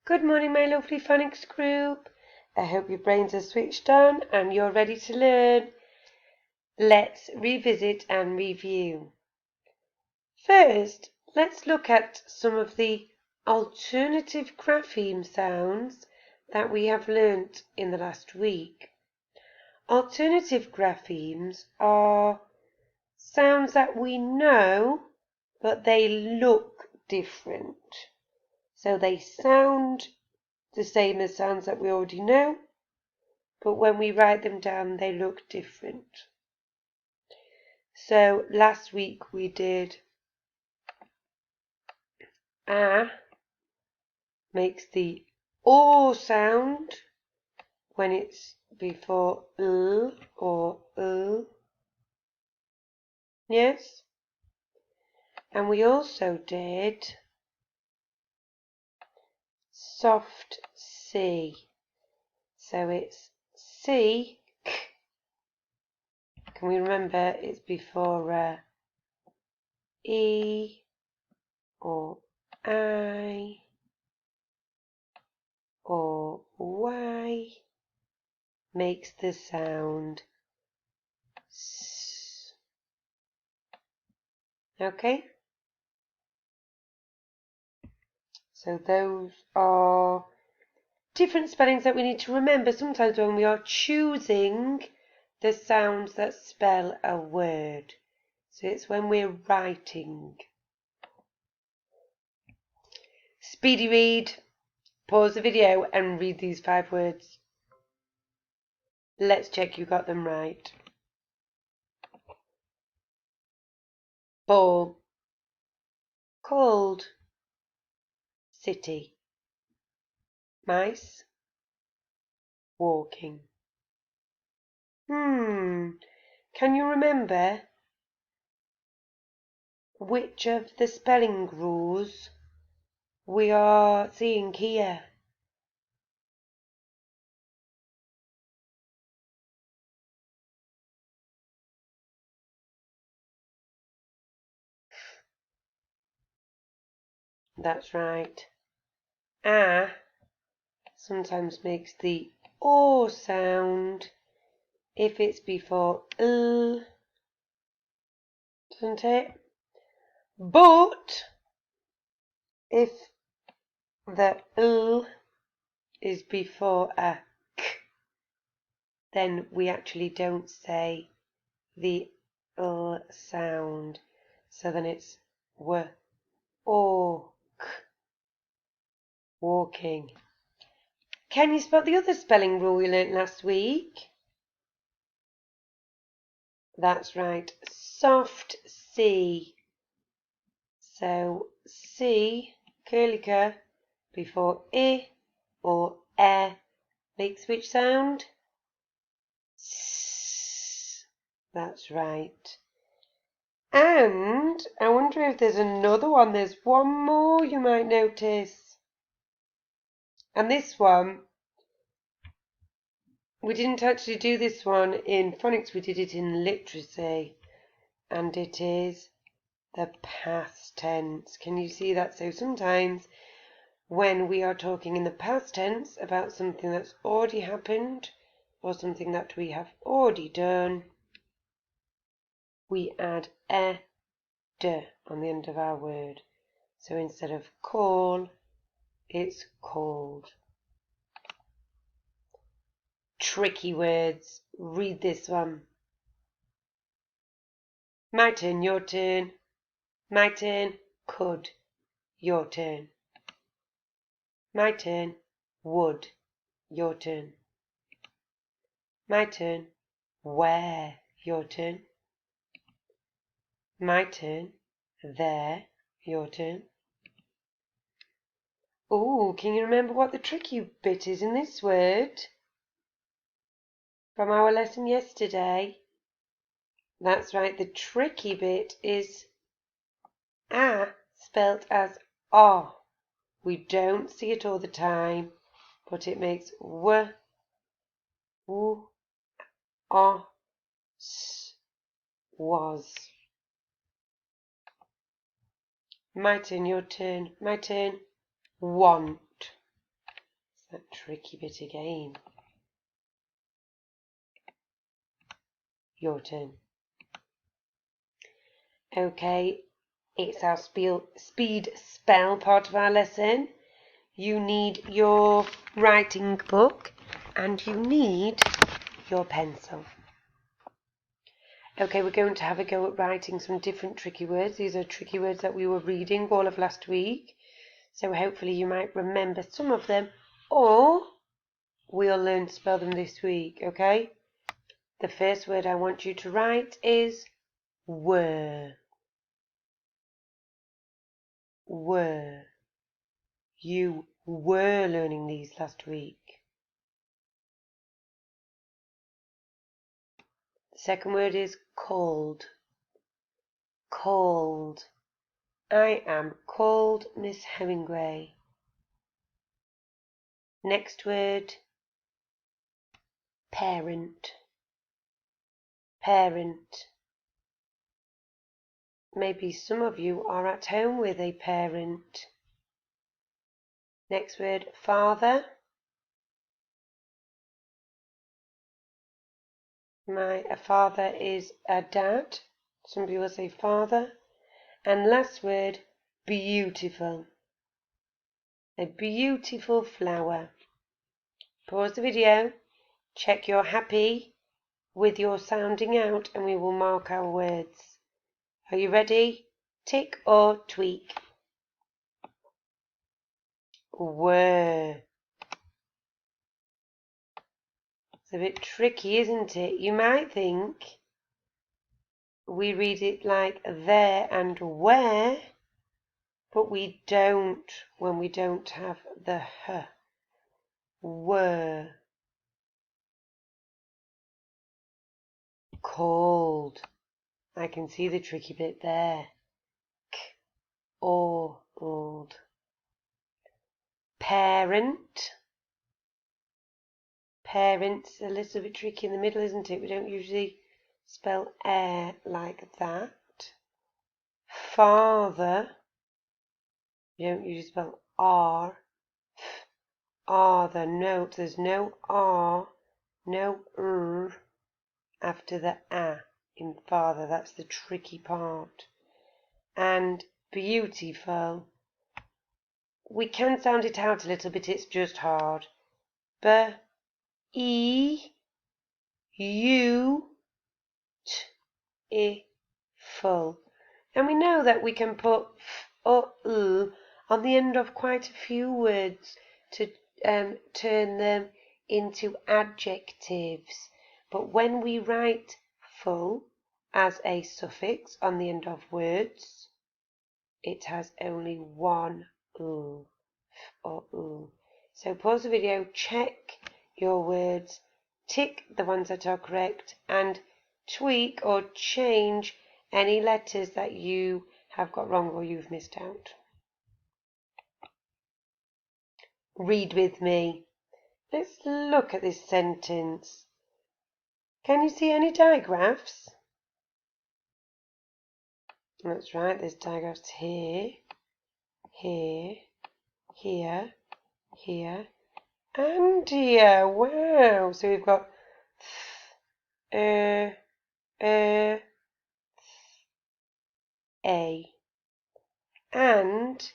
Good morning, my lovely phonics group. I hope your brains are switched on and you're ready to learn. Let's revisit and review. First, let's look at some of the alternative grapheme sounds that we have learnt in the last week. Alternative graphemes are sounds that we know, but they look different. So they sound the same as sounds that we already know, but when we write them down, they look different. So last week we did A makes the O sound when it's before L or L. Yes? And we also did soft C. So it's C, K. Can we remember it's before E or I or Y makes the sound S. Okay? So those are different spellings that we need to remember sometimes when we are choosing the sounds that spell a word. So it's when we're writing. Speedy read. Pause the video and read these 5 words. Let's check you got them right. Ball. Cold. City. Mice. Walking. Can you remember which of the spelling rules we are seeing here? That's right. A sometimes makes the O sound if it's before L, doesn't it? But if the L is before a K, then we actually don't say the L sound. So then it's W, O, K, walking. Can you spot the other spelling rule we learnt last week? That's right, soft C. So C, curly K, before I or E makes which sound? S. That's right. And I wonder if there's another one. There's one more you might notice. And this one, we didn't actually do this one in phonics, we did it in literacy. And it is the past tense. Can you see that? So sometimes when we are talking in the past tense about something that's already happened or something that we have already done, we add d on the end of our word. So instead of call, it's called. Tricky words. Read this one. My turn, your turn. My turn, could. Your turn. My turn, would. Your turn. My turn, where. Your turn. My turn, there. Your turn. Oh, can you remember what the tricky bit is in this word? From our lesson yesterday? That's right, the tricky bit is A spelt as R. We don't see it all the time, but it makes W, W, R, S, was. My turn, your turn, my turn, want. That tricky bit again. Your turn. Okay, it's our speed spell part of our lesson. You need your writing book and you need your pencil. Okay, we're going to have a go at writing some different tricky words. These are tricky words that we were reading all of last week. So hopefully you might remember some of them, or we'll learn to spell them this week, okay? The first word I want you to write is were. Were. You were learning these last week. The second word is called. Called. I am called Miss Hemingway. Next word, parent. Parent. Maybe some of you are at home with a parent. Next word, father. A father is a dad. Some people say father. And last word, beautiful. A beautiful flower. Pause the video. Check you're happy with your sounding out and we will mark our words. Are you ready? Tick or tweak. Were. It's a bit tricky, isn't it? You might think we read it like there and where, but we don't when we don't have the h. Were. Called. I can see the tricky bit there. K or old. Parent. Parent's a little bit tricky in the middle, isn't it? We don't usually spell air like that. Father. We don't usually spell R. Father. No, there's no R, no R after the A in father. That's the tricky part. And beautiful. We can sound it out a little bit, it's just hard. Beautiful. And we know that we can put f or on the end of quite a few words to turn them into adjectives. But when we write full as a suffix on the end of words, it has only one f or So pause the video, check your words, tick the ones that are correct, and tweak or change any letters that you have got wrong or you've missed out. Read with me. Let's look at this sentence. Can you see any digraphs? That's right, there's digraphs here, here, here, here, and here. Wow! So we've got A. And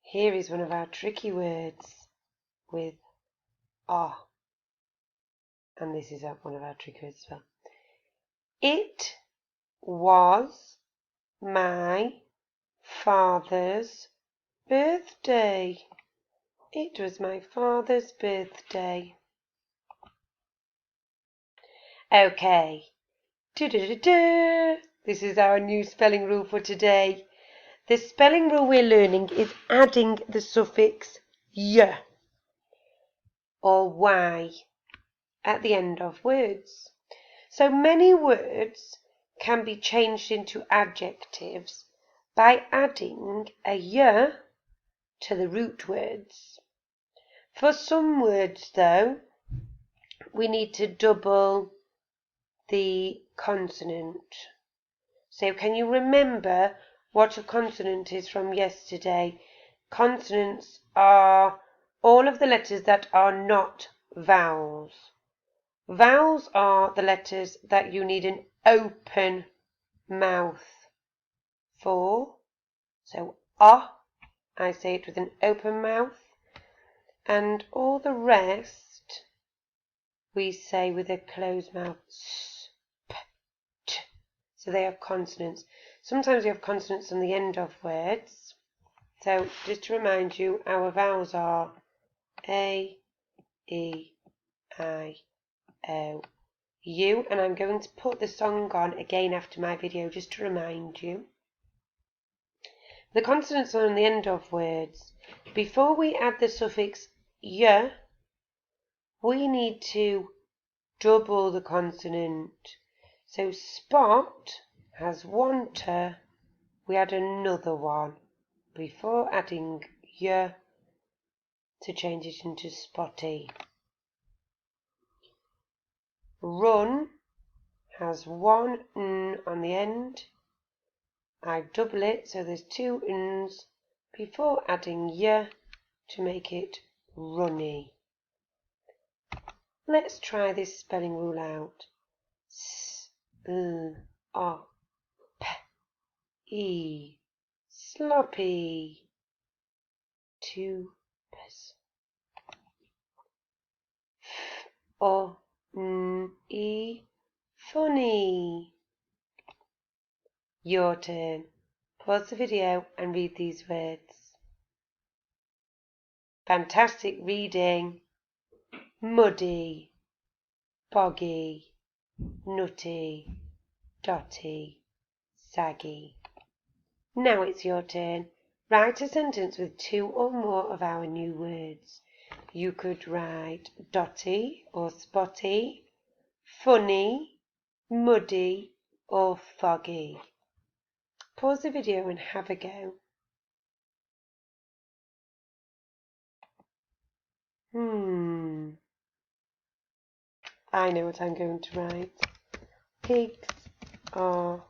here is one of our tricky words with R. And this is one of our tricky words as well. It was my father's birthday. It was my father's birthday. Okay. This is our new spelling rule for today. The spelling rule we're learning is adding the suffix y or y at the end of words. So many words can be changed into adjectives by adding a y to the root words. For some words, though, we need to double the consonant. So can you remember what a consonant is from yesterday? Consonants are all of the letters that are not vowels. Vowels are the letters that you need an open mouth for. So I say it with an open mouth, and all the rest we say with a closed mouth. S, p, t. So they are consonants. Sometimes we have consonants on the end of words. So just to remind you, our vowels are A, E, I, O, U, and I'm going to put the song on again after my video just to remind you. The consonants are on the end of words. Before we add the suffix y, we need to double the consonant. So spot has one t, we add another one before adding y to change it into spotty. Run has one n on the end. I double it so there's two n's before adding y to make it runny. Let's try this spelling rule out. S, l, o, p, e, sloppy. Two p's. F, o, n, e, funny. Your turn. Pause the video and read these words. Fantastic reading. Muddy, boggy, nutty, dotty, saggy. Now it's your turn. Write a sentence with two or more of our new words. You could write dotty or spotty, funny, muddy or foggy. Pause the video and have a go. I know what I'm going to write. Pigs are,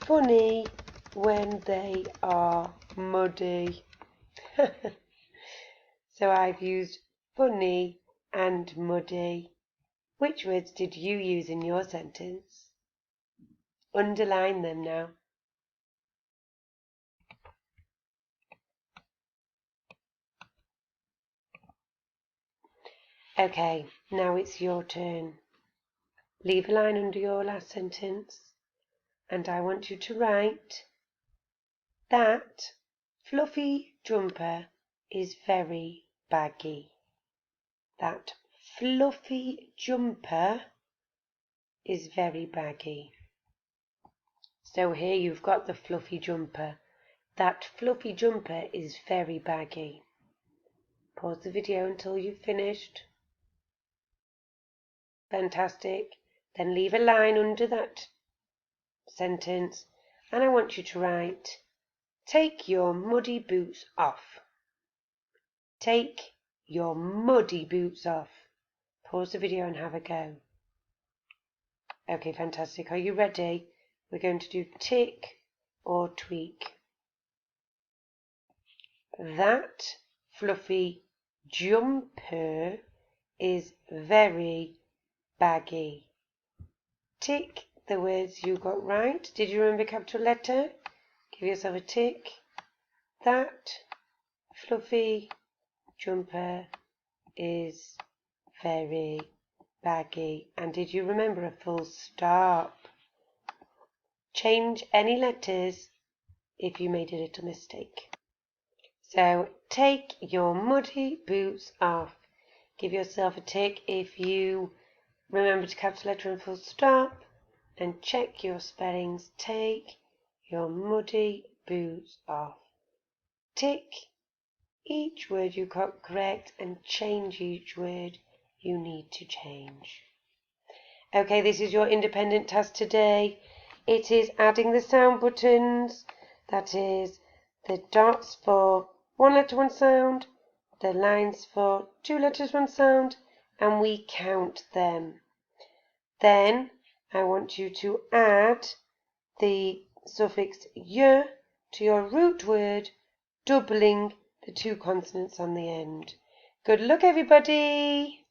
funny when they are muddy. So I've used funny and muddy. Which words did you use in your sentence? Underline them now. Okay, now it's your turn. Leave a line under your last sentence, and I want you to write, that fluffy jumper is very baggy. That fluffy jumper is very baggy. So here you've got the fluffy jumper. That fluffy jumper is very baggy. Pause the video until you've finished. Fantastic. Then leave a line under that sentence, and I want you to write, take your muddy boots off. Take your muddy boots off. Pause the video and have a go. Okay, fantastic. Are you ready? We're going to do tick or tweak. That fluffy jumper is very baggy. Tick the words you got right. Did you remember capital letter? Give yourself a tick. That fluffy jumper is very baggy. And did you remember a full stop? Change any letters if you made a little mistake. So, take your muddy boots off. Give yourself a tick if you remembered capital letter and full stop. And check your spellings. Take your muddy boots off. Tick each word you got correct and change each word you need to change. Okay, this is your independent task today. It is adding the sound buttons, that is the dots for one letter, one sound, the lines for two letters, one sound, and we count them. Then I want you to add the suffix y to your root word, doubling the two consonants on the end. Good luck, everybody!